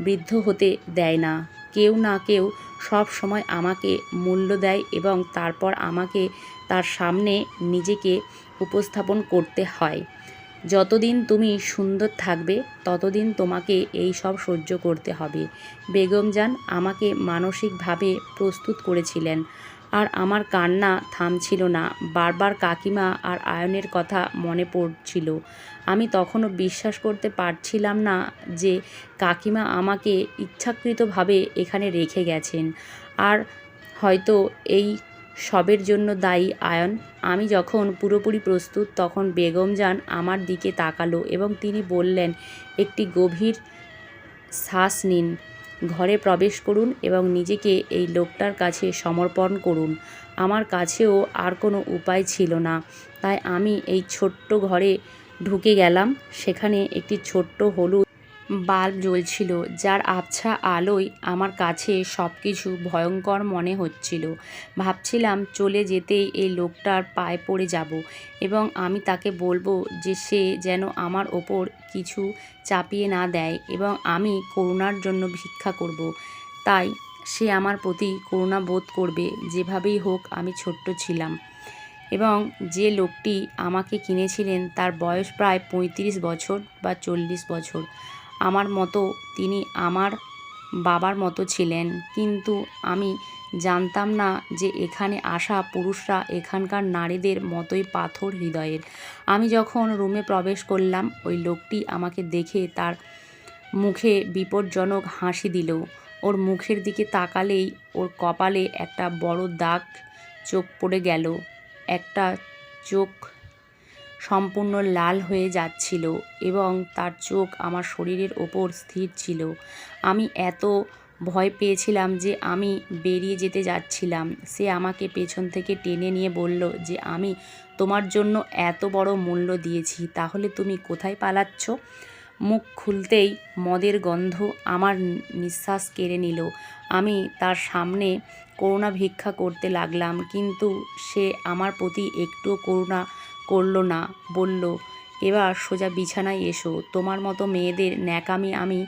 বৃদ্ধ হতে দেয় না। কেউ না কেউ সব সময় আমাকে মূল্য দেয় এবং তারপর আমাকে তার সামনে নিজেকে উপস্থাপন করতে হয়। যতদিন তুমি সুন্দর থাকবে ততদিন তোমাকে এই সব সহ্য করতে হবে। বেগম জান আমাকে মানসিকভাবে প্রস্তুত করেছিলেন, আর আমার কান্না থামছিল না। বারবার কাকিমা আর আয়নের কথা মনে পড়ছিল। আমি তখনও বিশ্বাস করতে পারছিলাম না যে কাকিমা আমাকে ইচ্ছাকৃতভাবে এখানে রেখে গেছেন, আর হয়তো এই সবের জন্য দায়ী আয়ন। আমি যখন পুরোপুরি প্রস্তুত তখন বেগম জান আমার দিকে তাকালো এবং তিনি বললেন, একটি গভীর শ্বাস নিন, ঘরে প্রবেশ করুন এবং নিজেকে এই লোকটার কাছে সমর্পণ করুন। আমার কাছেও আর কোনো উপায় ছিল না, তাই আমি এই ছোট্ট ঘরে ঢুকে গেলাম। সেখানে একটি ছোট্ট হলুদ বাল্ব জ্বলছিল, যার আবছা আলোয় আমার কাছে সব কিছু ভয়ঙ্কর মনে হচ্ছিল। ভাবছিলাম চলে যেতেই এই লোকটার পায়ে পড়ে যাব এবং আমি তাকে বলবো যে সে যেন আমার ওপর কিছু চাপিয়ে না দেয় এবং আমি করুণার জন্য ভিক্ষা করব। তাই সে আমার প্রতি করুণা বোধ করবে। যেভাবেই হোক আমি ছোট্ট ছিলাম এবং যে লোকটি আমাকে কিনেছিলেন তার বয়স প্রায় 35 বছর বা 40 বছর। আমার মতো তিনি আমার বাবার মতো ছিলেন, কিন্তু আমি জানতাম না যে এখানে আসা পুরুষরা এখানকার নারীদের মতোই পাথর হৃদয়ের। আমি যখন রুমে প্রবেশ করলাম ওই লোকটি আমাকে দেখে তার মুখে বিপজ্জনক হাসি দিল। ওর মুখের দিকে তাকালেই ওর কপালে একটা বড় দাগ চোখ পড়ে গেল। একটা চোখ সম্পূর্ণ লাল হয়ে যাচ্ছিল এবং তার চোখ আমার শরীরের ওপর স্থির ছিল। আমি এত ভয় পেয়েছিলাম যে আমি বেরিয়ে যেতে যাচ্ছিলাম। সে আমাকে পেছন থেকে টেনে নিয়ে বলল যে আমি তোমার জন্য এত বড় মূল্য দিয়েছি, তাহলে তুমি কোথায় পালাচ্ছ? মুখ খুলতেই মদের গন্ধ আমার নিঃশ্বাস কেড়ে নিল। আমি তার সামনে করুণা ভিক্ষা করতে লাগলাম, কিন্তু সে আমার প্রতি একটুও করুণা করল না। বলল, এবার সোজা বিছানায় এসো, তোমার মতো মেয়েদের ন্যাকামি আমি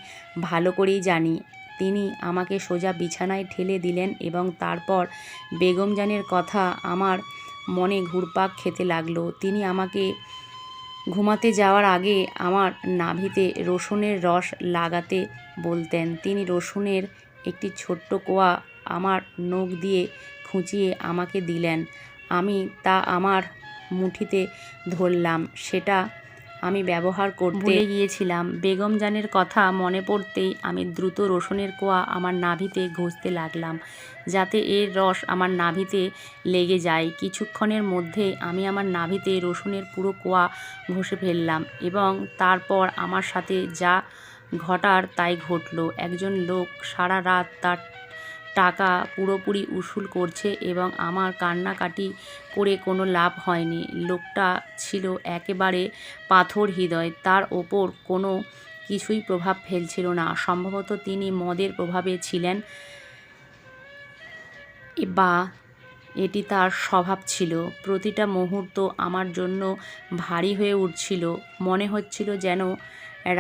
ভালো করেই জানি। তিনি আমাকে সোজা বিছানায় ঠেলে দিলেন এবং তারপর বেগম জানের কথা আমার মনে ঘুরপাক খেতে লাগলো। তিনি আমাকে ঘুমাতে যাওয়ার আগে আমার নাভিতে রসুনের রস লাগাতে বলতেন। তিনি রসুনের একটি ছোট্ট কোয়া আমার নখ দিয়ে খুঁচিয়ে আমাকে দিলেন। আমি তা আমার মুঠিতে ধরলাম। সেটা আমি ব্যবহার করতে ভুলে গিয়েছিলাম। বেগম জানের কথা মনে পড়তেই আমি দ্রুত রসুনের কোয়া আমার নাভিতে ঘষতে লাগলাম, যাতে এর রস আমার নাভিতে লেগে যায়। কিছুক্ষণের মধ্যে আমি আমার নাভিতে রসুনের পুরো কোয়া ঘষে ফেললাম এবং তারপর আমার সাথে যা ঘটার তাই ঘটল। একজন লোক সারা রাত তার টাকা পুরোপুরি উসুল করছে এবং আমার কান্নাকাটি করে কোনো লাভ হয়নি। লোকটা ছিল একেবারে পাথর হৃদয়, তার ওপর কোনো কিছুই প্রভাব ফেলছিল না। সম্ভবত তিনি মদের প্রভাবে ছিলেন বা এটি তার স্বভাব ছিল। প্রতিটা মুহূর্ত আমার জন্য ভারী হয়ে উঠছিল। মনে হচ্ছিল যেন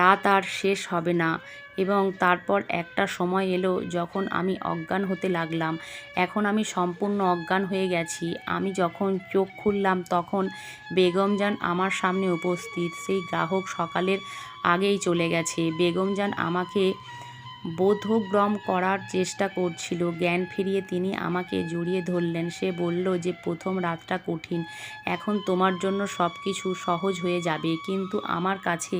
রাত আর শেষ হবে না। এবং তারপর একটা সময় এলো যখন আমি অজ্ঞান হতে লাগলাম। এখন আমি সম্পূর্ণ অজ্ঞান হয়ে গেছি। আমি যখন চোখ খুললাম তখন বেগম জান আমার সামনে উপস্থিত। সেই গ্রাহক সকালের আগেই চলে গেছে। বেগম জান আমাকে বোধভ্রম করার চেষ্টা করছিল। জ্ঞান ফিরিয়ে তিনি আমাকে জড়িয়ে ধরলেন। সে বলল যে প্রথম রাতটা কঠিন, এখন তোমার জন্য সব কিছু সহজ হয়ে যাবে। কিন্তু আমার কাছে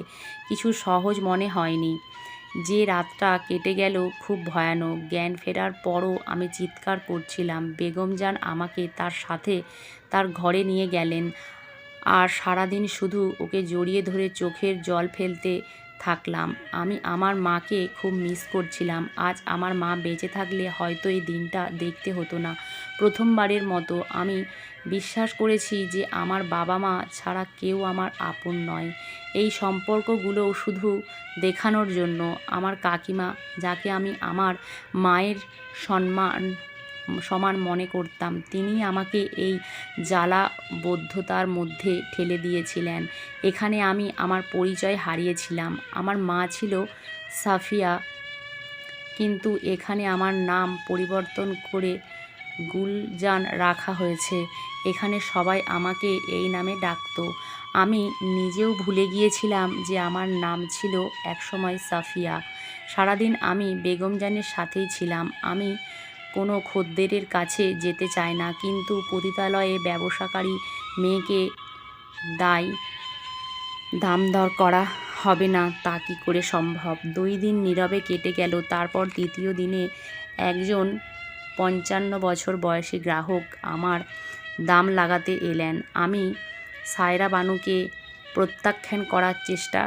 কিছু সহজ মনে হয়নি। যে রাতটা কেটে গেল খুব ভয়ানক। জ্ঞান ফেরার পরও আমি চিৎকার করছিলাম। বেগম জান আমাকে তার সাথে তার ঘরে নিয়ে গেলেন আর সারাদিন শুধু ওকে জড়িয়ে ধরে চোখের জল ফেলতে থাকলাম। আমি আমার মাকে খুব মিস করছিলাম। আজ আমার মা বেঁচে থাকলে হয়তো এই দিনটা দেখতে হতো না। প্রথমবারের মতো আমি বিশ্বাস করেছি যে আমার বাবা মা ছাড়া কেউ আমার আপন নয়। এই সম্পর্কগুলোও শুধু দেখানোর জন্য। আমার কাকিমা, যাকে আমি আমার মায়ের সমান মনে করতাম, তিনি আমাকে এই জ্বালাবদ্ধতার মধ্যে ঠেলে দিয়েছিলেন। এখানে আমি আমার পরিচয় হারিয়েছিলাম। আমার মা ছিল সাফিয়া, কিন্তু এখানে আমার নাম পরিবর্তন করে গুলজান রাখা হয়েছে। এখানে সবাই আমাকে এই নামে ডাকত। আমি নিজেও ভুলে গিয়েছিলাম যে আমার নাম ছিল একসময় সাফিয়া। সারাদিন আমি বেগম জানের সাথেই ছিলাম। আমি কোনো খদ্দেরের কাছে যেতে চাই না, কিন্তু পতিতালয়ে ব্যবসাকারী মেয়েকে দাম দর করা হবে না তা কী করে সম্ভব? 2 দিন নীরবে কেটে গেল। তারপর তৃতীয় দিনে একজন 55 বছর বয়সী গ্রাহক আমার দাম লাগাতে এলেন। আমি সায়রা বানুকে প্রত্যাখ্যান করার চেষ্টা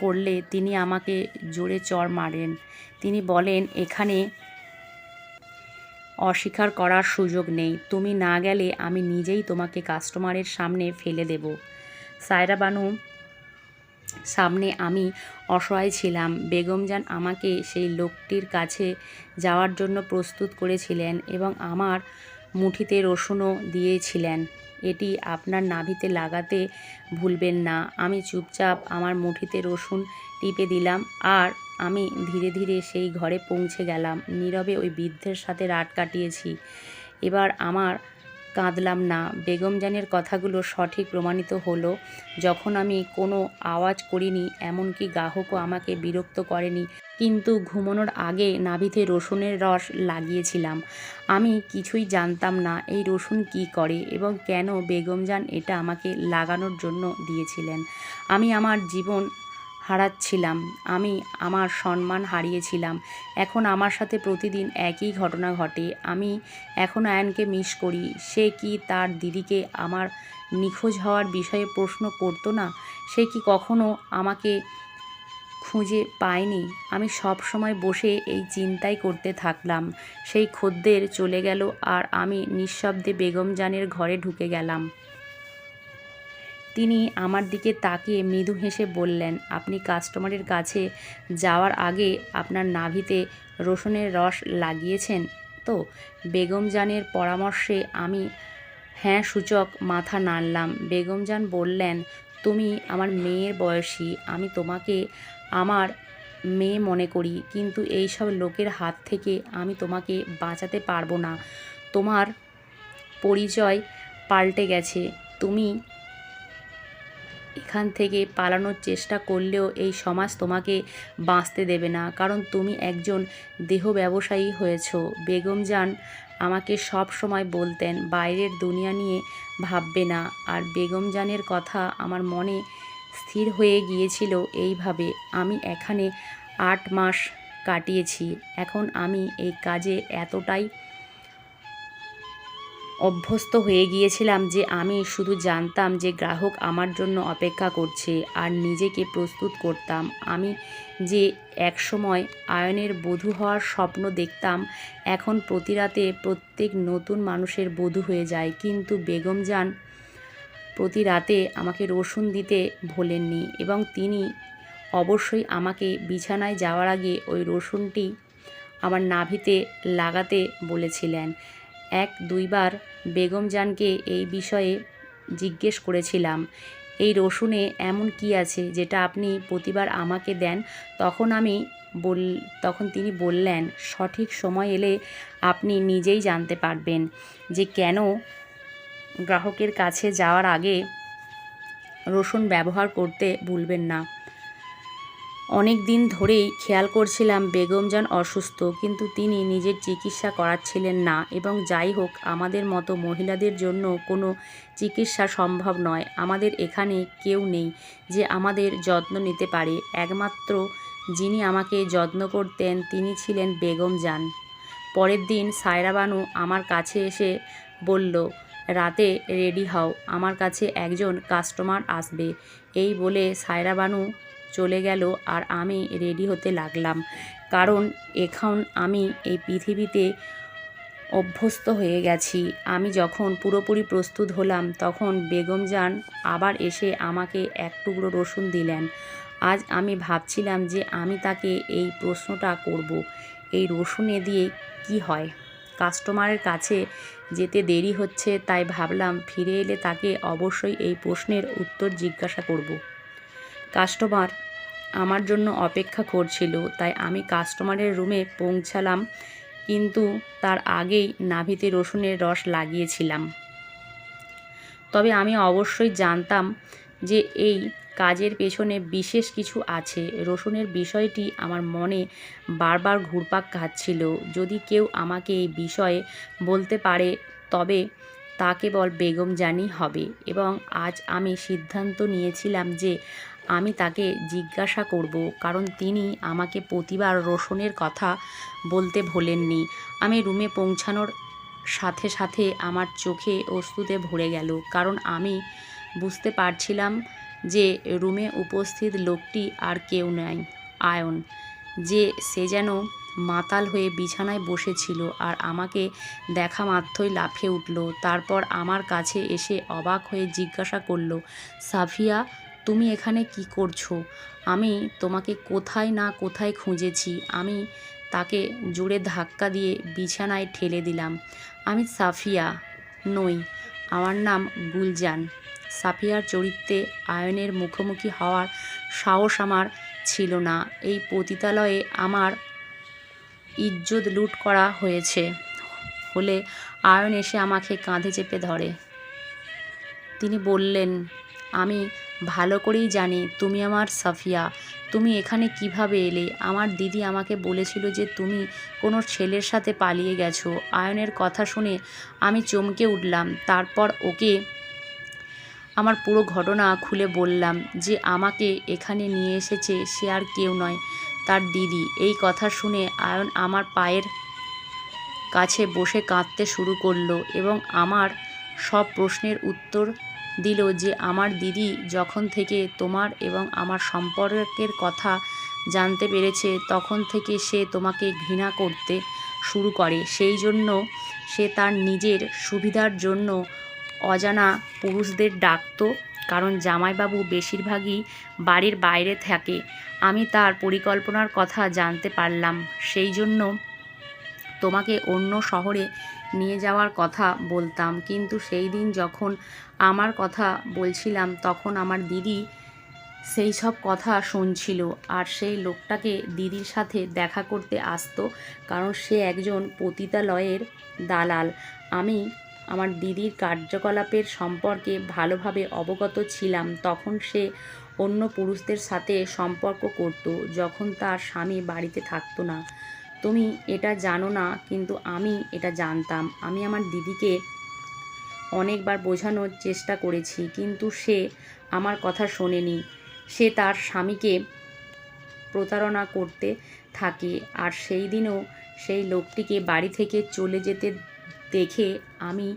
করলে তিনি আমাকে জোরে চড় মারেন। তিনি বলেন, এখানে অস্বীকার করার সুযোগ নেই। তুমি না গেলে আমি নিজেই তোমাকে কাস্টমারের সামনে ফেলে দেব। সায়রা বানু সামনে আমি অসহায় ছিলাম। বেগম জান আমাকে সেই লোকটির কাছে যাওয়ার জন্য প্রস্তুত করেছিলেন এবং আমার মুঠিতে রসুনও দিয়েছিলেন। এটি আপনার নাভিতে লাগাতে ভুলবেন না। আমি চুপচাপ আমার মুঠিতে রসুন টিপে দিলাম আর আমি ধীরে ধীরে সেই ঘরে পৌঁছে গেলাম। নীরবে ওই বৃদ্ধের সাথে রাত কাটিয়েছি। এবার আমার কাঁদলাম না। বেগম জানের কথাগুলো সঠিক প্রমাণিত হলো। যখন আমি কোনো আওয়াজ করিনি, এমনকি গ্রাহকও আমাকে বিরক্ত করেনি, কিন্তু ঘুমানোর আগে নাভিতে রসুনের রস লাগিয়েছিলাম। আমি কিছুই জানতাম না এই রসুন কী করে এবং কেন বেগম জান এটা আমাকে লাগানোর জন্য দিয়েছিলেন। আমি আমার জীবন হারাচ্ছিলাম, আমি আমার সম্মান হারিয়েছিলাম। এখন আমার সাথে প্রতিদিন একই ঘটনা ঘটে। আমি এখন আয়ানকে মিস করি। সে কি তার দিদিকে আমার নিখোঁজ হওয়ার বিষয়ে প্রশ্ন করতো না? সে কি কখনো আমাকে খুঁজে পায়নি? আমি সব সময় বসে এই চিন্তাই করতে থাকলাম। সেই খদ্দের চলে গেল আর আমি নিঃশব্দে বেগম জানের ঘরে ঢুকে গেলাম। তিনি আমার দিকে তাকিয়ে মৃদু হেসে বললেন, আপনি কাস্টমারের কাছে যাওয়ার আগে আপনার নাভিতে রসুনের রস লাগিয়েছেন তো? বেগম জানের পরামর্শে আমি হ্যাঁ সূচক মাথা নাড়লাম। বেগম জান বললেন, তুমি আমার মেয়ের বয়সী, আমি তোমাকে আমার মেয়ে মনে করি, কিন্তু এই সব লোকের হাত থেকে আমি তোমাকে বাঁচাতে পারবো না। তোমার পরিচয় পাল্টে গেছে। তুমি এখান থেকে পালানোর চেষ্টা করলেও এই সমাজ তোমাকে বাঁচতে দেবে না, কারণ তুমি একজন দেহ ব্যবসায়ী হয়েছো। বেগম জান আমাকে সব সময় বলতেন, বাইরের দুনিয়া নিয়ে ভাববে না। আর বেগম জানের কথা আমার মনে স্থির হয়ে গিয়েছিল এইভাবে। আমি এখানে 8 মাস কাটিয়েছি। এখন আমি এই কাজে এতটাই অভ্যস্ত হয়ে গিয়েছিলাম যে আমি শুধু জানতাম যে গ্রাহক আমার জন্য অপেক্ষা করছে আর নিজেকে প্রস্তুত করতাম। আমি যে একসময় আয়নের বধূ হওয়ার স্বপ্ন দেখতাম, এখন প্রতি রাতে প্রত্যেক নতুন মানুষের বধূ হয়ে যায়। কিন্তু বেগম জান প্রতি রাতে আমাকে রসুন দিতে ভোলেননি এবং তিনি অবশ্যই আমাকে বিছানায় যাওয়ার আগে ওই রসুনটি আমার নাভিতে লাগাতে বলেছিলেন। 1-2 বার বেগম জানকে এই বিষয়ে জিজ্ঞেস করেছিলাম, এই রসুনে এমন কি আছে যেটা আপনি প্রতিবার আমাকে দেন? তখন তিনি বললেন, সঠিক সময় এলে আপনি নিজেই জানতে পারবেন যে কেন গ্রাহকের কাছে যাওয়ার আগে রসুন ব্যবহার করতে ভুলবেন না। অনেক দিন ধরেই খেয়াল করছিলাম বেগম জান অসুস্থ, কিন্তু তিনি নিজের চিকিৎসা করাচ্ছিলেন না। এবং যাই হোক, আমাদের মতো মহিলাদের জন্য কোনো চিকিৎসা সম্ভব নয়। আমাদের এখানে কেউ নেই যে আমাদের যত্ন নিতে পারে। একমাত্র যিনি আমাকে যত্ন করতেন তিনি ছিলেন বেগম জান। পরের দিন সায়রা বানু আমার কাছে এসে বলল, রাতে রেডি হও, আমার কাছে একজন কাস্টমার আসবে। এই বলে সায়রা বানু চলে গেল আর আমি রেডি হতে লাগলাম, কারণ এখন আমি এই পৃথিবীতে অভ্যস্ত হয়ে গেছি। আমি যখন পুরোপুরি প্রস্তুত হলাম তখন বেগম জান আবার এসে আমাকে 1 টুকরো রসুন দিলেন। আজ আমি ভাবছিলাম যে আমি তাকে এই প্রশ্নটা করব, এই রসুনে দিয়ে কি হয়? কাস্টমারের কাছে যেতে দেরি হচ্ছে, তাই ভাবলাম ফিরে এলে তাকে অবশ্যই এই প্রশ্নের উত্তর জিজ্ঞাসা করব। কাস্টমার আমার জন্য অপেক্ষা করছিল, তাই আমি কাস্টমারের রুমে পৌঁছালাম, কিন্তু তার আগেই নাভিতে রসুনের রস লাগিয়েছিলাম। তবে আমি অবশ্যই জানতাম যে এই কাজের পেছনে বিশেষ কিছু আছে। রসুনের বিষয়টি আমার মনে বারবার ঘুরপাক খাচ্ছিল। যদি কেউ আমাকে এই বিষয়ে বলতে পারে তবে তা কেবল বেগম জানই হবে। এবং আজ আমি সিদ্ধান্ত নিয়েছিলাম যে আমি তাকে জিজ্ঞাসা করব, কারণ তিনি আমাকে প্রতিবার রসুনের কথা বলতে ভোলেননি। আমি রুমে পৌঁছানোর সাথে সাথে আমার চোখে অশ্রুতে ভরে গেল, কারণ আমি বুঝতে পারছিলাম যে রুমে উপস্থিত লোকটি আর কেউ নয়, আয়ন। সে যেন মাতাল হয়ে বিছানায় বসেছিল আর আমাকে দেখা মাত্রই লাফিয়ে উঠল। তারপর আমার কাছে এসে অবাক হয়ে জিজ্ঞাসা করল, সাফিয়া, তুমি এখানে কি করছো? আমি তোমাকে কোথায় না কোথায় খুঁজেছি। আমি তাকে জোরে ধাক্কা দিয়ে বিছানায় ঠেলে দিলাম। আমি সাফিয়া নই, আমার নাম গুলজান। সাফিয়ার চরিত্রে আয়নের মুখোমুখি হওয়ার সাহস আমার ছিল না। এই পতিতালয়ে আমার ইজ্জত লুট করা হলে আয়ন এসে আমাকে কাঁধে চেপে ধরে। তিনি বললেন, আমি ভালো করেই জানি তুমি আমার সাফিয়া। তুমি এখানে কিভাবে এলে? আমার দিদি আমাকে বলেছিল যে তুমি কোনো ছেলের সাথে পালিয়ে গেছো। আয়নের কথা শুনে আমি চমকে উঠলাম। তারপর ওকে আমার পুরো ঘটনা খুলে বললাম। যে আমাকে এখানে নিয়ে এসেছে সে আর কেউ নয়, তার দিদি। এই কথা শুনে আয়ন আমার পায়ের কাছে বসে কাঁদতে শুরু করলো এবং আমার সব প্রশ্নের উত্তর দিল যে আমার দিদি যখন থেকে তোমার এবং আমার সম্পর্কের কথা জানতে পেরেছে তখন থেকে সে তোমাকে ঘৃণা করতে শুরু করে। সেই জন্য সে তার নিজের সুবিধার জন্য অজানা পুরুষদের ডাকত, কারণ জামাইবাবু বেশিরভাগই বাড়ির বাইরে থাকে। আমি তার পরিকল্পনার কথা জানতে পারলাম, সেই জন্য তোমাকে অন্য শহরে নিয়ে যাওয়ার কথা বলতাম। কিন্তু সেই দিন যখন আমার কথা বলছিলাম তখন আমার দিদি সেই সব কথা শুনছিল আর সেই লোকটাকে দিদির সাথে দেখা করতে আসতো, কারণ সে একজন পতিতালয়ের দালাল। আমি আমার দিদির কার্যকলাপের সম্পর্কে ভালোভাবে অবগত ছিলাম। তখন সে অন্য পুরুষদের সাথে সম্পর্ক করত যখন তার স্বামী বাড়িতে থাকতো না। তুমি এটা জানো না, কিন্তু আমি এটা জানতাম। আমি আমার দিদিকে অনেকবার বোঝানোর চেষ্টা করেছি, কিন্তু সে আমার কথা শোনেনি। সে তার স্বামীকে প্রতারণা করতে থাকে। আর সেই দিনও সেই লোকটিকে বাড়ি থেকে চলে যেতে দেখে আমি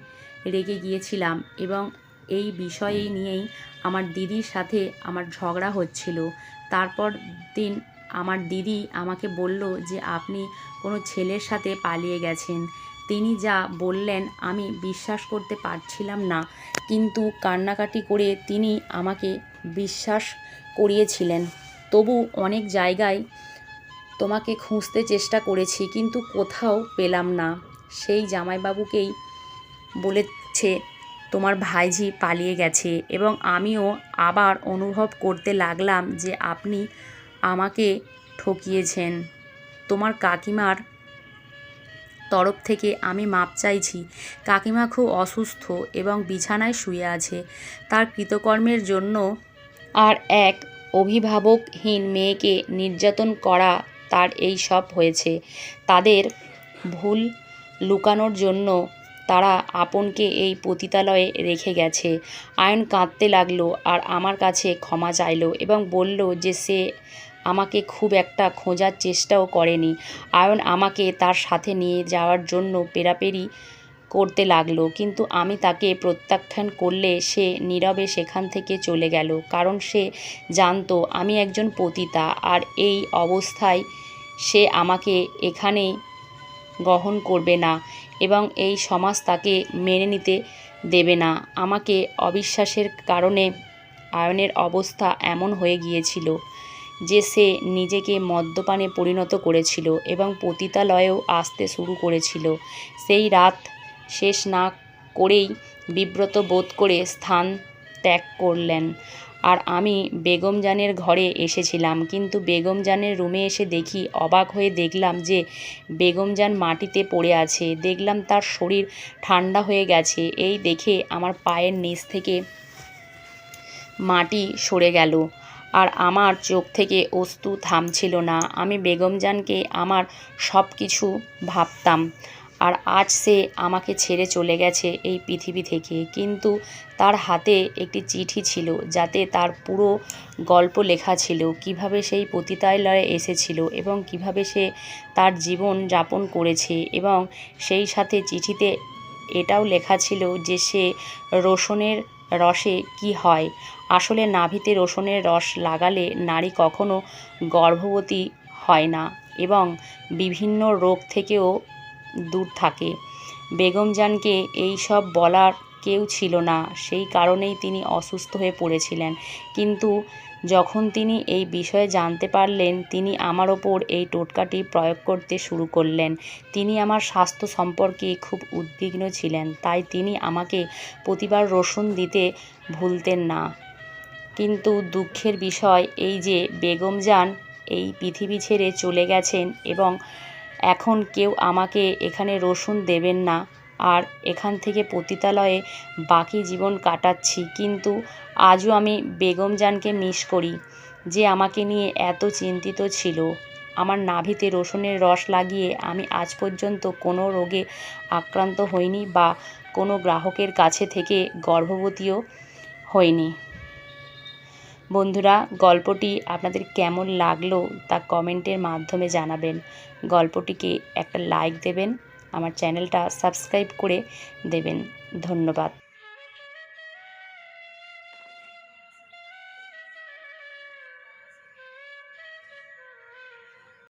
রেগে গিয়েছিলাম এবং এই বিষয় নিয়েই আমার দিদির সাথে আমার ঝগড়া হচ্ছিল। তারপর দিন আমার দিদি আমাকে বলল যে আপনি কোনো ছেলের সাথে পালিয়ে গেছেন। তিনি যা বললেন আমি বিশ্বাস করতে পারছিলাম না, কিন্তু কান্নাকাটি করে তিনি আমাকে বিশ্বাস করিয়েছিলেন। তবু অনেক জায়গায় তোমাকে খুঁজতে চেষ্টা করেছি, কিন্তু কোথাও পেলাম না। সেই জামাইবাবুকেই বলেছে তোমার ভাইঝি পালিয়ে গেছে এবং আমিও আবার অনুভব করতে লাগলাম যে আপনি আমাকে ঠকিয়েছেন। তোমার কাকিমার তরফ থেকে আমি মাপ চাইছি। কাকিমা খুব অসুস্থ এবং বিছানায় শুয়ে আছে। তার কৃতকর্মের জন্য আর এক অভিভাবকহীন মেয়েকে নির্যাতন করা তার এই সব হয়েছে। তাদের ভুল লুকানোর জন্য তারা আপনকে এই পতিতালয়ে রেখে গেছে। আয়ন কাঁদতে লাগলো আর আমার কাছে ক্ষমা চাইলো এবং বলল যে সে আমাকে খুব একটা খোঁজার চেষ্টাও করেনি। আয়ন আমাকে তার সাথে নিয়ে যাওয়ার জন্য পেরাপেরি করতে লাগলো, কিন্তু আমি তাকে প্রত্যাখ্যান করলে সে নীরবে সেখান থেকে চলে গেল। কারণ সে জানতো আমি একজন পতিতা আর এই অবস্থায় সে আমাকে এখানেই গ্রহণ করবে না এবং এই সমাজ তাকে মেনে নিতে দেবে না। আমাকে অবিশ্বাসের কারণে আয়নের অবস্থা এমন হয়ে গিয়েছিল যে সে নিজেকে মদ্যপানে পরিণত করেছিল এবং পতিতালয়েও আসতে শুরু করেছিল। সেই রাত শেষ না করেই বিব্রত বোধ করে স্থান ত্যাগ করলেন। আর আমি বেগমজানের ঘরে এসেছিলাম, কিন্তু বেগমজানের রুমে এসে দেখি, অবাক হয়ে দেখলাম যে বেগমজান মাটিতে পড়ে আছে। দেখলাম তার শরীর ঠান্ডা হয়ে গেছে। এই দেখে আমার পায়ের নিচ থেকে মাটি সরে গেল আর আমার চোখ থেকে অশ্রু থামছিল না। আমি বেগমজানকে আমার সব কিছু ভাবতাম, আর আজ সে আমাকে ছেড়ে চলে গেছে এই পৃথিবী থেকে। কিন্তু তার হাতে একটি চিঠি ছিল যাতে তার পুরো গল্প লেখা ছিল, কিভাবে সেই পতিতালয়ে এসেছিল এবং কিভাবে সে তার জীবন যাপন করেছে। এবং সেই সাথে চিঠিতে এটাও লেখা ছিল যে সে রসুনের রসে কি হয়। আসলে নাভিতে রসুনের রস লাগালে নারী কখনো গর্ভবতী হয় না এবং বিভিন্ন রোগ থেকেও দূর থাকে। বেগমজানকে এই সব বলার কেউ ছিল না, সেই কারণেই তিনি অসুস্থ হয়ে পড়েছিলেন। কিন্তু যখন তিনি এই বিষয়ে জানতে পারলেন, তিনি আমার ওপর এই টোটকাটি প্রয়োগ করতে শুরু করলেন। তিনি আমার স্বাস্থ্য সম্পর্কে খুব উদ্বিগ্ন ছিলেন, তাই তিনি আমাকে প্রতিবার রসুন দিতে ভুলতেন না। কিন্তু দুঃখের বিষয় এই যে বেগমজান এই পৃথিবী ছেড়ে চলে গেছেন এবং এখন কেউ আমাকে এখানে রসুন দেবেন না, আর এখান থেকে পতিতালয়ে বাকি জীবন কাটাচ্ছি। কিন্তু আজও আমি বেগমজানকে মিস করি, যে আমাকে নিয়ে এত চিন্তিত ছিল। আমার নাভিতে রসুনের রস লাগিয়ে আমি আজ পর্যন্ত কোনো রোগে আক্রান্ত হইনি বা কোনো গ্রাহকের কাছে থেকে গর্ভবতীও হইনি। বন্ধুরা, গল্পটি আপনাদের কেমন লাগলো তা কমেন্টের মাধ্যমে জানাবেন। গল্পটিকে একটা লাইক দেবেন, আমার চ্যানেলটা সাবস্ক্রাইব করে দেবেন। ধন্যবাদ।